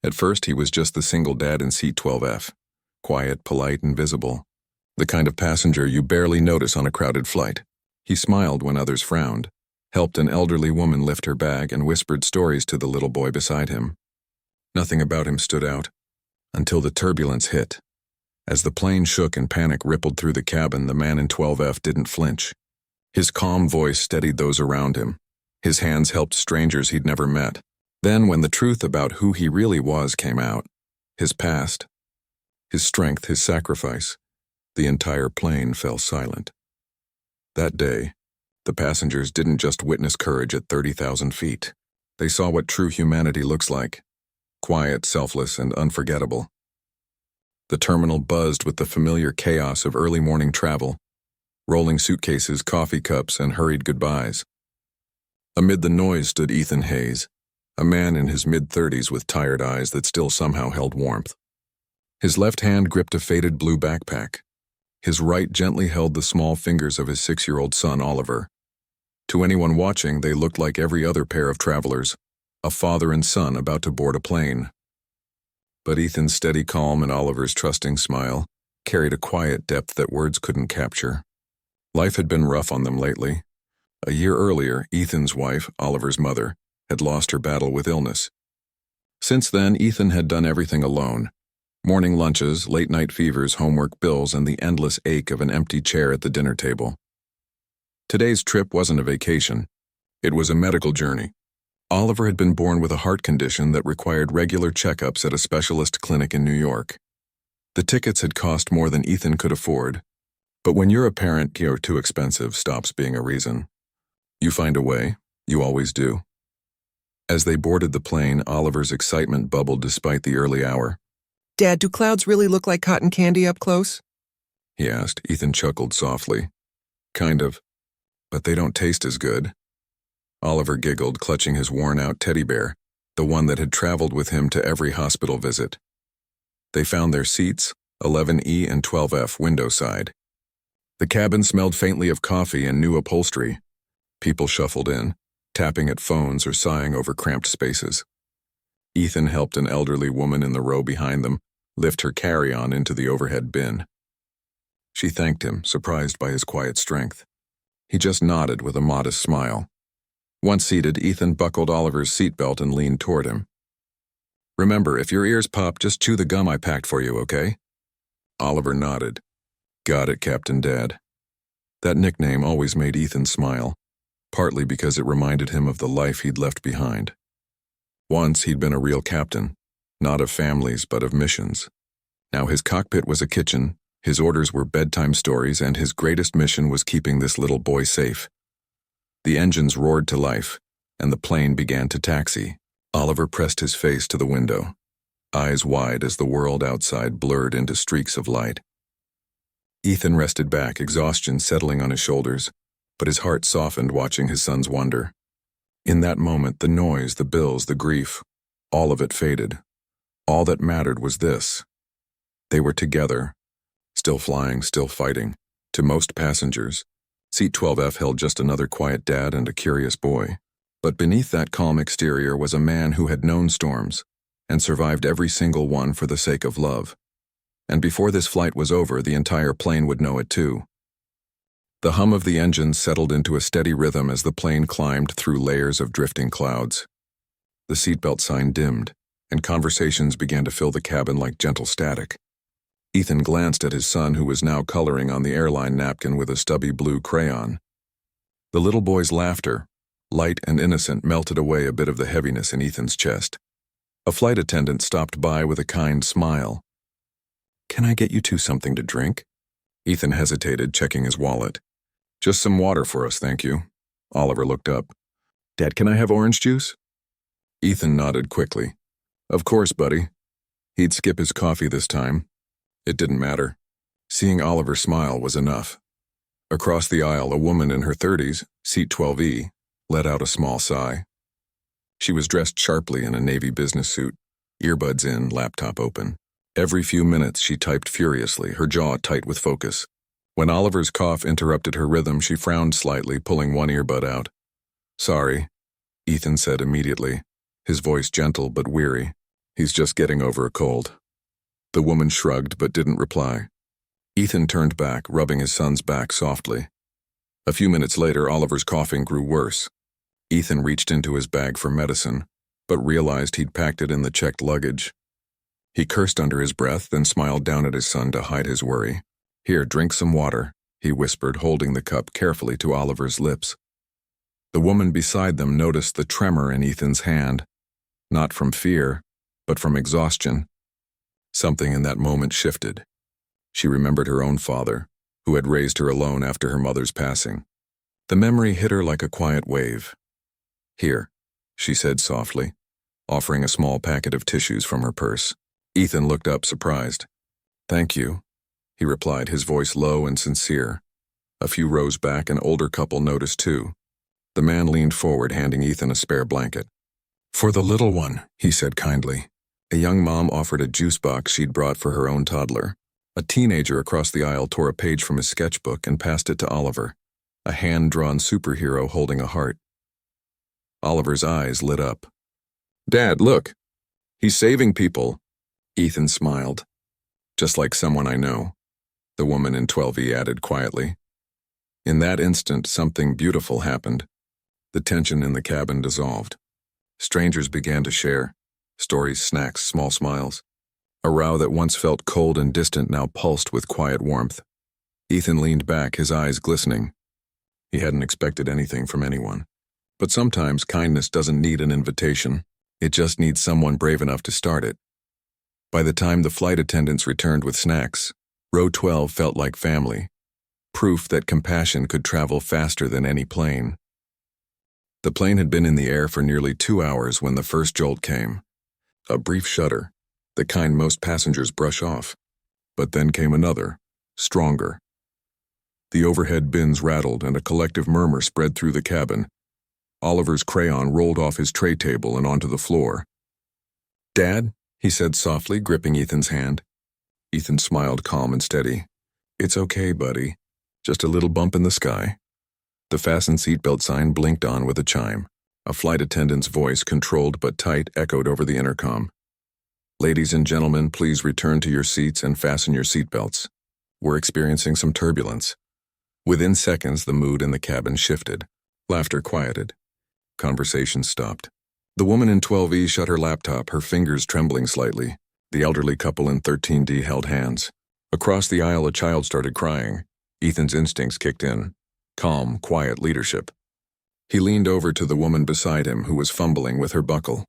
At first, he was just the single dad in seat 12F. Quiet, polite, and visible. The kind of passenger you barely notice on a crowded flight. He smiled when others frowned, helped an elderly woman lift her bag, and whispered stories to the little boy beside him. Nothing about him stood out, until the turbulence hit. As the plane shook and panic rippled through the cabin, the man in 12F didn't flinch. His calm voice steadied those around him. His hands helped strangers he'd never met. Then, when the truth about who he really was came out, his past, his strength, his sacrifice, the entire plane fell silent. That day, the passengers didn't just witness courage at 30,000 feet. They saw what true humanity looks like. Quiet, selfless, and unforgettable. The terminal buzzed with the familiar chaos of early morning travel, rolling suitcases, coffee cups, and hurried goodbyes. Amid the noise stood Ethan Hayes, a man in his mid-30s with tired eyes that still somehow held warmth. His left hand gripped a faded blue backpack. His right gently held the small fingers of his 6-year-old son, Oliver. To anyone watching, they looked like every other pair of travelers, a father and son about to board a plane. But Ethan's steady calm and Oliver's trusting smile carried a quiet depth that words couldn't capture. Life had been rough on them lately. A year earlier, Ethan's wife, Oliver's mother, had lost her battle with illness. Since then, Ethan had done everything alone. Morning lunches, late-night fevers, homework bills, and the endless ache of an empty chair at the dinner table. Today's trip wasn't a vacation. It was a medical journey. Oliver had been born with a heart condition that required regular checkups at a specialist clinic in New York. The tickets had cost more than Ethan could afford. But when you're a parent, you're too expensive stops being a reason. You find a way. You always do. As they boarded the plane, Oliver's excitement bubbled despite the early hour. Dad, do clouds really look like cotton candy up close? He asked. Ethan chuckled softly. Kind of. But they don't taste as good. Oliver giggled, clutching his worn-out teddy bear, the one that had traveled with him to every hospital visit. They found their seats, 11E and 12F, window side. The cabin smelled faintly of coffee and new upholstery. People shuffled in, tapping at phones or sighing over cramped spaces. Ethan helped an elderly woman in the row behind them lift her carry-on into the overhead bin. She thanked him, surprised by his quiet strength. He just nodded with a modest smile. Once seated, Ethan buckled Oliver's seatbelt and leaned toward him. Remember, if your ears pop, just chew the gum I packed for you, okay? Oliver nodded. Got it, Captain Dad. That nickname always made Ethan smile, partly because it reminded him of the life he'd left behind. Once he'd been a real captain, not of families but of missions. Now his cockpit was a kitchen, his orders were bedtime stories, and his greatest mission was keeping this little boy safe. The engines roared to life, and the plane began to taxi. Oliver pressed his face to the window, eyes wide as the world outside blurred into streaks of light. Ethan rested back, exhaustion settling on his shoulders, but his heart softened watching his son's wonder. In that moment, the noise, the bills, the grief, all of it faded. All that mattered was this. They were together, still flying, still fighting. To most passengers, seat 12F held just another quiet dad and a curious boy. But beneath that calm exterior was a man who had known storms and survived every single one for the sake of love. And before this flight was over, the entire plane would know it too. The hum of the engines settled into a steady rhythm as the plane climbed through layers of drifting clouds. The seatbelt sign dimmed, and conversations began to fill the cabin like gentle static. Ethan glanced at his son, who was now coloring on the airline napkin with a stubby blue crayon. The little boy's laughter, light and innocent, melted away a bit of the heaviness in Ethan's chest. A flight attendant stopped by with a kind smile. "Can I get you two something to drink?" Ethan hesitated, checking his wallet. "Just some water for us, thank you." Oliver looked up. "Dad, can I have orange juice?" Ethan nodded quickly. "Of course, buddy." He'd skip his coffee this time. It didn't matter. Seeing Oliver smile was enough. Across the aisle, a woman in her 30s, seat 12E, let out a small sigh. She was dressed sharply in a navy business suit, earbuds in, laptop open. Every few minutes she typed furiously, her jaw tight with focus. When Oliver's cough interrupted her rhythm, she frowned slightly, pulling one earbud out. "Sorry," Ethan said immediately, his voice gentle but weary. He's just getting over a cold. The woman shrugged but didn't reply. Ethan turned back, rubbing his son's back softly. A few minutes later, Oliver's coughing grew worse. Ethan reached into his bag for medicine, but realized he'd packed it in the checked luggage. He cursed under his breath, then smiled down at his son to hide his worry. "Here, drink some water," he whispered, holding the cup carefully to Oliver's lips. The woman beside them noticed the tremor in Ethan's hand, not from fear, but from exhaustion. Something in that moment shifted. She remembered her own father, who had raised her alone after her mother's passing. The memory hit her like a quiet wave. "Here," she said softly, offering a small packet of tissues from her purse. Ethan looked up, surprised. "Thank you," he replied, his voice low and sincere. A few rows back, an older couple noticed too. The man leaned forward, handing Ethan a spare blanket. "For the little one," he said kindly. A young mom offered a juice box she'd brought for her own toddler. A teenager across the aisle tore a page from his sketchbook and passed it to Oliver, a hand-drawn superhero holding a heart. Oliver's eyes lit up. "Dad, look! He's saving people!" Ethan smiled. "Just like someone I know," the woman in 12E added quietly. In that instant, something beautiful happened. The tension in the cabin dissolved. Strangers began to share. Stories, snacks, small smiles. A row that once felt cold and distant now pulsed with quiet warmth. Ethan leaned back, his eyes glistening. He hadn't expected anything from anyone. But sometimes kindness doesn't need an invitation. It just needs someone brave enough to start it. By the time the flight attendants returned with snacks, row 12 felt like family. Proof that compassion could travel faster than any plane. The plane had been in the air for nearly 2 hours when the first jolt came. A brief shudder, the kind most passengers brush off. But then came another, stronger. The overhead bins rattled and a collective murmur spread through the cabin. Oliver's crayon rolled off his tray table and onto the floor. "Dad?" he said softly, gripping Ethan's hand. Ethan smiled, calm and steady. "It's okay, buddy. Just a little bump in the sky." The fasten seatbelt sign blinked on with a chime. A flight attendant's voice, controlled but tight, echoed over the intercom. "Ladies and gentlemen, please return to your seats and fasten your seatbelts. We're experiencing some turbulence." Within seconds, the mood in the cabin shifted. Laughter quieted. Conversation stopped. The woman in 12E shut her laptop, her fingers trembling slightly. The elderly couple in 13D held hands. Across the aisle, a child started crying. Ethan's instincts kicked in. Calm, quiet leadership. He leaned over to the woman beside him, who was fumbling with her buckle.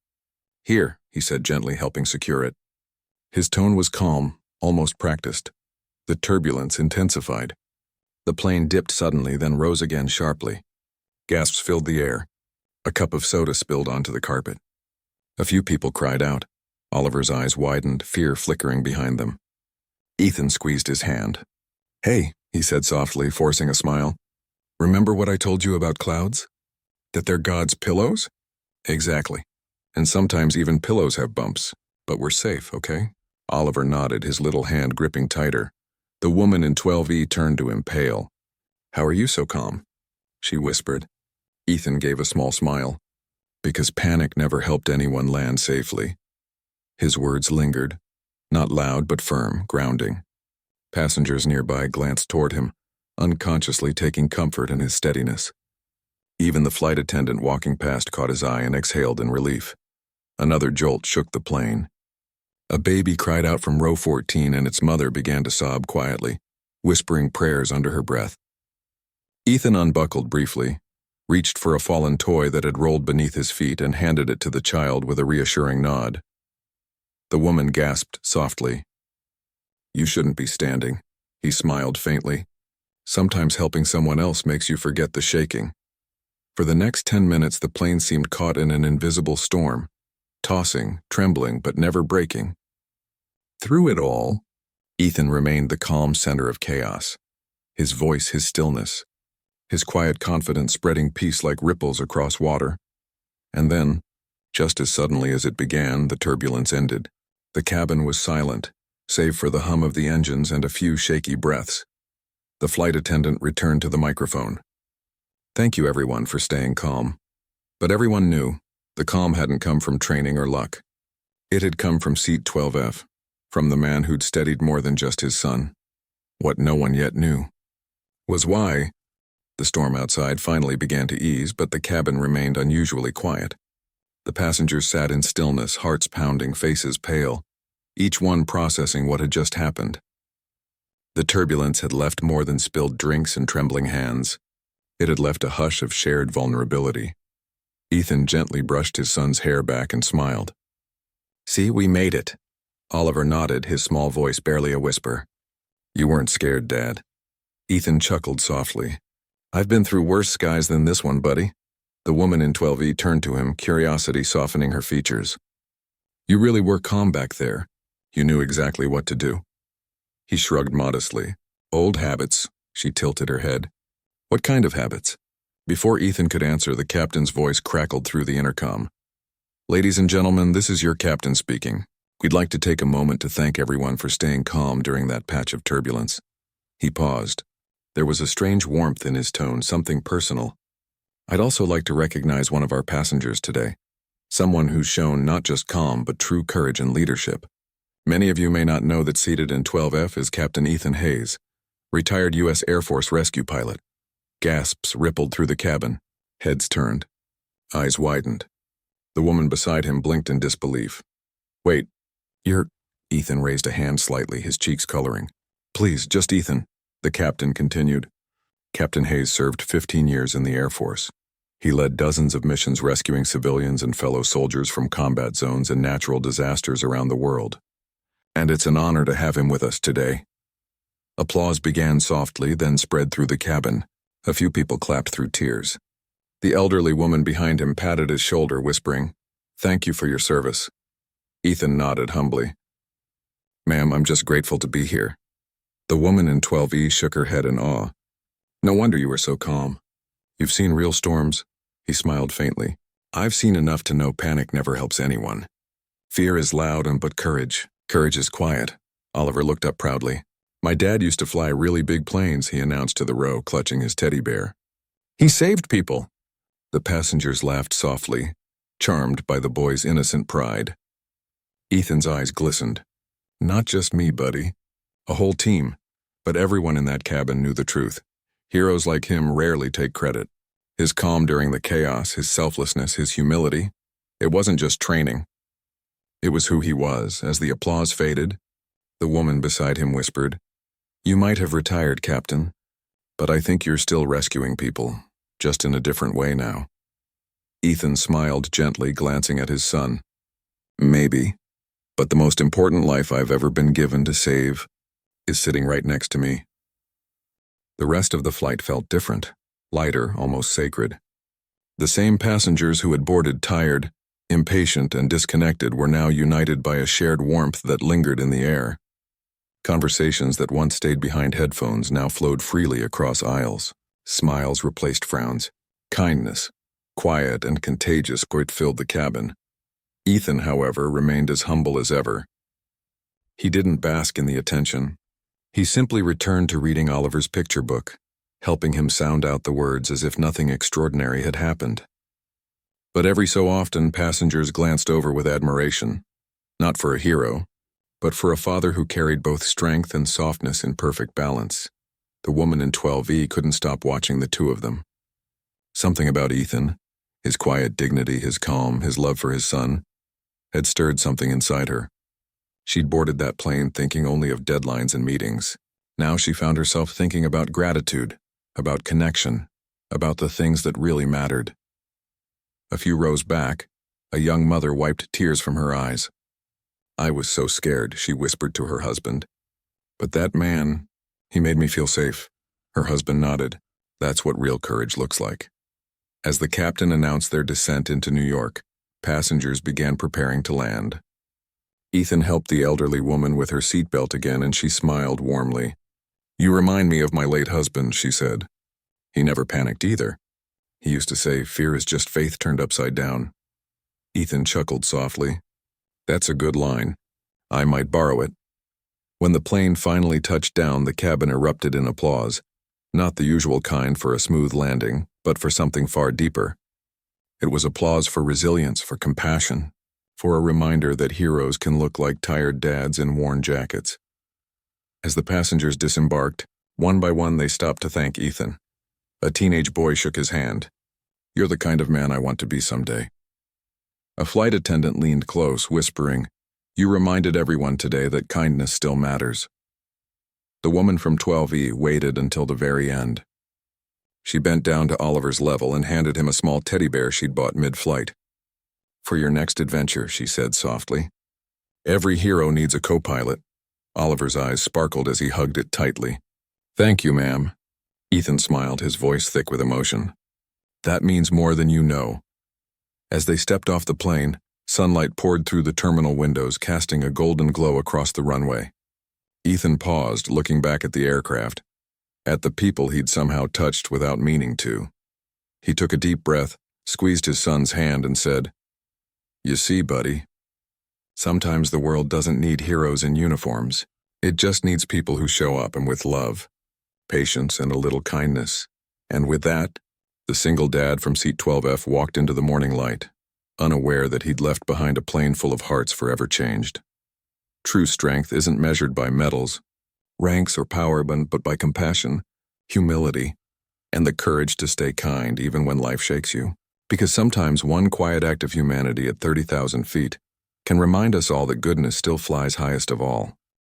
"Here," he said gently, helping secure it. His tone was calm, almost practiced. The turbulence intensified. The plane dipped suddenly, then rose again sharply. Gasps filled the air. A cup of soda spilled onto the carpet. A few people cried out. Oliver's eyes widened, fear flickering behind them. Ethan squeezed his hand. "Hey," he said softly, forcing a smile. "Remember what I told you about clouds? That they're God's pillows?" "Exactly. And sometimes even pillows have bumps. But we're safe, okay?" Oliver nodded, his little hand gripping tighter. The woman in 12E turned to him, pale. "How are you so calm?" she whispered. Ethan gave a small smile. "Because panic never helped anyone land safely." His words lingered. Not loud but firm, grounding. Passengers nearby glanced toward him, unconsciously taking comfort in his steadiness. Even the flight attendant walking past caught his eye and exhaled in relief. Another jolt shook the plane. A baby cried out from row 14 and its mother began to sob quietly, whispering prayers under her breath. Ethan unbuckled briefly, reached for a fallen toy that had rolled beneath his feet and handed it to the child with a reassuring nod. The woman gasped softly. "You shouldn't be standing," he smiled faintly. "Sometimes helping someone else makes you forget the shaking." For the next 10 minutes, the plane seemed caught in an invisible storm, tossing, trembling, but never breaking. Through it all, Ethan remained the calm center of chaos. His voice, his stillness, his quiet confidence spreading peace like ripples across water. And then, just as suddenly as it began, the turbulence ended. The cabin was silent, save for the hum of the engines and a few shaky breaths. The flight attendant returned to the microphone. "Thank you, everyone, for staying calm." But everyone knew the calm hadn't come from training or luck. It had come from seat 12F, from the man who'd steadied more than just his son. What no one yet knew was why. The storm outside finally began to ease, but the cabin remained unusually quiet. The passengers sat in stillness, hearts pounding, faces pale, each one processing what had just happened. The turbulence had left more than spilled drinks and trembling hands. It had left a hush of shared vulnerability. Ethan gently brushed his son's hair back and smiled. "See, we made it." Oliver nodded, his small voice barely a whisper. "You weren't scared, Dad." Ethan chuckled softly. "I've been through worse skies than this one, buddy." The woman in 12E turned to him, curiosity softening her features. "You really were calm back there. You knew exactly what to do." He shrugged modestly. "Old habits." She tilted her head. "What kind of habits?" Before Ethan could answer, the captain's voice crackled through the intercom. "Ladies and gentlemen, this is your captain speaking. We'd like to take a moment to thank everyone for staying calm during that patch of turbulence." He paused. There was a strange warmth in his tone, something personal. "I'd also like to recognize one of our passengers today. Someone who's shown not just calm, but true courage and leadership. Many of you may not know that seated in 12F is Captain Ethan Hayes, retired U.S. Air Force rescue pilot." Gasps rippled through the cabin. Heads turned. Eyes widened. The woman beside him blinked in disbelief. "Wait, you're—" Ethan raised a hand slightly, his cheeks coloring. "Please, just Ethan," the captain continued. Captain Hayes served 15 years in the Air Force. He led dozens of missions rescuing civilians and fellow soldiers from combat zones and natural disasters around the world. And it's an honor to have him with us today. Applause began softly, then spread through the cabin. A few people clapped through tears. The elderly woman behind him patted his shoulder, whispering, "Thank you for your service." Ethan nodded humbly. "Ma'am, I'm just grateful to be here." The woman in 12E shook her head in awe. "No wonder you were so calm. You've seen real storms?" He smiled faintly. "I've seen enough to know panic never helps anyone. Fear is loud, but courage is quiet." Oliver looked up proudly. "My dad used to fly really big planes," he announced to the row, clutching his teddy bear. "He saved people." The passengers laughed softly, charmed by the boy's innocent pride. Ethan's eyes glistened. "Not just me, buddy. A whole team. But everyone in that cabin knew the truth. Heroes like him rarely take credit. His calm during the chaos, his selflessness, his humility. It wasn't just training. It was who he was." As the applause faded, the woman beside him whispered, "You might have retired, Captain, but I think you're still rescuing people, just in a different way now." Ethan smiled gently, glancing at his son. "Maybe, but the most important life I've ever been given to save is sitting right next to me." The rest of the flight felt different, lighter, almost sacred. The same passengers who had boarded tired, impatient, and disconnected were now united by a shared warmth that lingered in the air. Conversations that once stayed behind headphones now flowed freely across aisles. Smiles replaced frowns. Kindness, quiet and contagious, filled the cabin. Ethan, however, remained as humble as ever. He didn't bask in the attention. He simply returned to reading Oliver's picture book, helping him sound out the words as if nothing extraordinary had happened. But every so often, passengers glanced over with admiration, not for a hero, but for a father who carried both strength and softness in perfect balance. The woman in 12E couldn't stop watching the two of them. Something about Ethan, his quiet dignity, his calm, his love for his son, had stirred something inside her. She'd boarded that plane thinking only of deadlines and meetings. Now she found herself thinking about gratitude, about connection, about the things that really mattered. A few rows back, a young mother wiped tears from her eyes. "I was so scared," she whispered to her husband. "But that man, he made me feel safe." Her husband nodded. "That's what real courage looks like." As the captain announced their descent into New York, passengers began preparing to land. Ethan helped the elderly woman with her seatbelt again, and she smiled warmly. "You remind me of my late husband," she said. "He never panicked either. He used to say, 'Fear is just faith turned upside down.'" Ethan chuckled softly. "That's a good line. I might borrow it." When the plane finally touched down, the cabin erupted in applause, not the usual kind for a smooth landing, but for something far deeper. It was applause for resilience, for compassion, for a reminder that heroes can look like tired dads in worn jackets. As the passengers disembarked, one by one they stopped to thank Ethan. A teenage boy shook his hand. "You're the kind of man I want to be someday." A flight attendant leaned close, whispering, "You reminded everyone today that kindness still matters." The woman from 12E waited until the very end. She bent down to Oliver's level and handed him a small teddy bear she'd bought mid-flight. "For your next adventure," she said softly. "Every hero needs a co-pilot." Oliver's eyes sparkled as he hugged it tightly. "Thank you, ma'am." Ethan smiled, his voice thick with emotion. "That means more than you know." As they stepped off the plane, sunlight poured through the terminal windows, casting a golden glow across the runway. Ethan paused, looking back at the aircraft, at the people he'd somehow touched without meaning to. He took a deep breath, squeezed his son's hand, and said, "You see, buddy, sometimes the world doesn't need heroes in uniforms. It just needs people who show up, and with love, patience, and a little kindness." And with that, the single dad from seat 12F walked into the morning light, unaware that he'd left behind a plane full of hearts forever changed. True strength isn't measured by medals, ranks, or power, but by compassion, humility, and the courage to stay kind even when life shakes you. Because sometimes one quiet act of humanity at 30,000 feet can remind us all that goodness still flies highest of all.